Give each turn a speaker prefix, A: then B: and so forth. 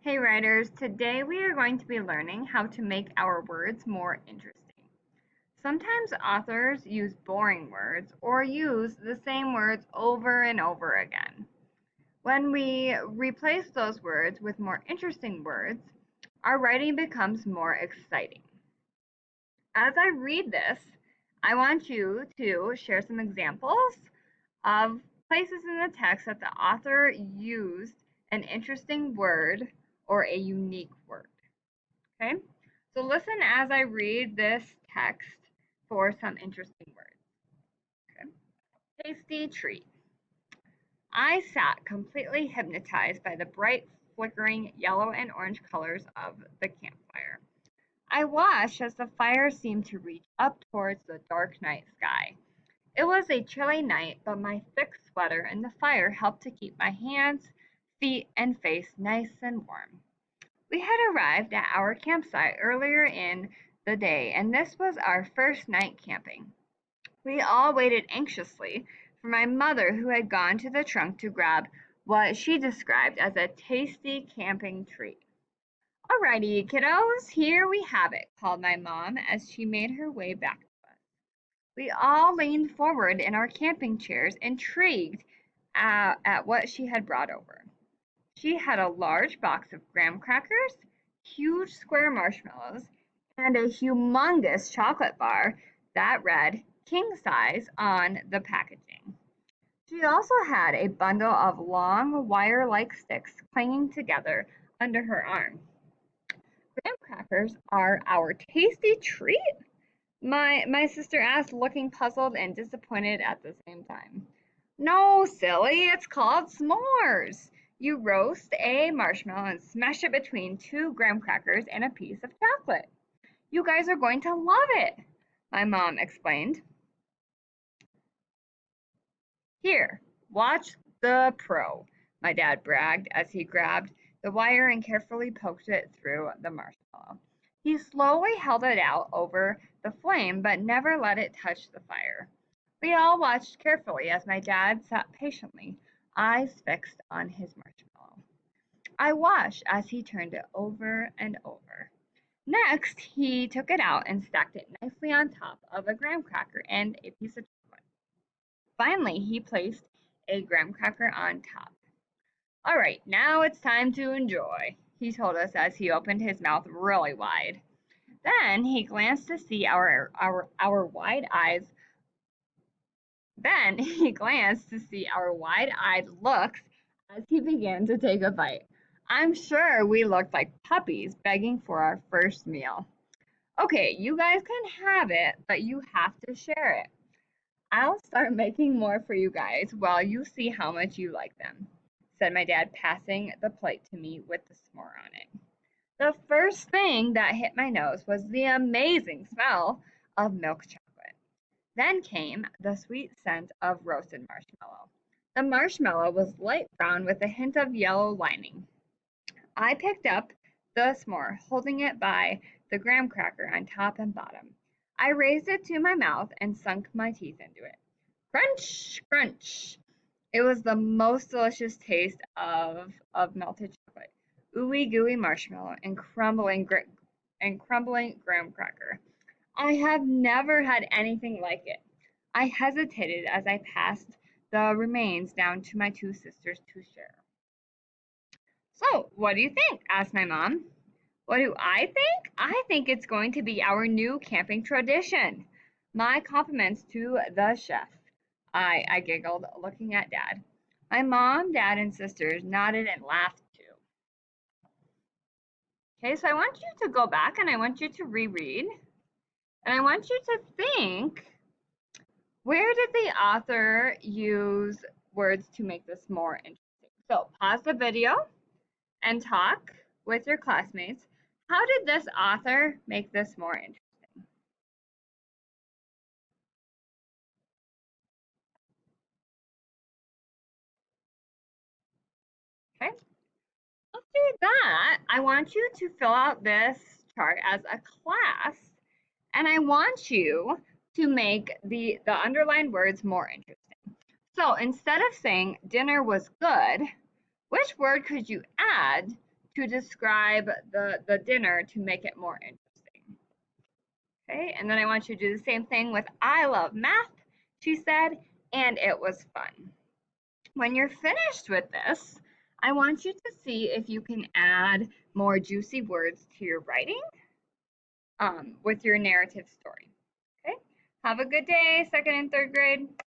A: Hey writers, today we are going to be learning how to make our words more interesting. Sometimes authors use boring words or use the same words over and over again. When we replace those words with more interesting words, our writing becomes more exciting. As I read this, I want you to share some examples of places in the text that the author used an interesting word or a unique word. Okay, so listen as I read this text for some interesting words. Okay, tasty treat. I sat completely hypnotized by the bright, flickering yellow and orange colors of the campfire. I watched as the fire seemed to reach up towards the dark night sky. It was a chilly night, but my thick sweater and the fire helped to keep my hands, feet, and face nice and warm. We had arrived at our campsite earlier in the day, and this was our first night camping. We all waited anxiously for my mother, who had gone to the trunk to grab what she described as a tasty camping treat. "Alrighty, kiddos, here we have it," called my mom as she made her way back to us. We all leaned forward in our camping chairs, intrigued at what she had brought over. She had a large box of graham crackers, huge square marshmallows, and a humongous chocolate bar that read "king size" on the packaging. She also had a bundle of long, wire-like sticks clinging together under her arm. "Graham crackers are our tasty treat?" My sister asked, looking puzzled and disappointed at the same time. "No, silly, it's called s'mores. You roast a marshmallow and smash it between two graham crackers and a piece of chocolate. You guys are going to love it," my mom explained. "Here, watch the pro," my dad bragged as he grabbed the wire and carefully poked it through the marshmallow. He slowly held it out over the flame but never let it touch the fire. We all watched carefully as my dad sat patiently, eyes fixed on his marshmallow. I watched as he turned it over and over. Next, he took it out and stacked it nicely on top of a graham cracker and a piece of chocolate. Finally, he placed a graham cracker on top. "All right, now it's time to enjoy," he told us as he opened his mouth really wide. Then he glanced to see our wide eyes. Then he glanced to see our wide-eyed looks as he began to take a bite. I'm sure we looked like puppies begging for our first meal. "Okay, you guys can have it, but you have to share it. I'll start making more for you guys while you see how much you like them," said my dad, passing the plate to me with the s'more on it. The first thing that hit my nose was the amazing smell of milk chocolate. Then came the sweet scent of roasted marshmallow. The marshmallow was light brown with a hint of yellow lining. I picked up the s'more, holding it by the graham cracker on top and bottom. I raised it to my mouth and sunk my teeth into it. Crunch, crunch. It was the most delicious taste of melted chocolate, ooey gooey marshmallow, and crumbling graham cracker. I have never had anything like it. I hesitated as I passed the remains down to my two sisters to share. "So, what do you think?" asked my mom. "What do I think? I think it's going to be our new camping tradition. My compliments to the chef." I giggled, looking at Dad. My mom, dad, and sisters nodded and laughed too. Okay, so I want you to go back and I want you to reread. And I want you to think, where did the author use words to make this more interesting? So pause the video and talk with your classmates. How did this author make this more interesting? Okay. After that, I want you to fill out this chart as a class, and I want you to make the underlined words more interesting. So instead of saying dinner was good, which word could you add to describe the dinner to make it more interesting. Okay, and then I want you to do the same thing with I love math, she said, and it was fun. When you're finished with this, I want you to see if you can add more juicy words to your writing with your narrative story. Okay, have a good day, second and third grade.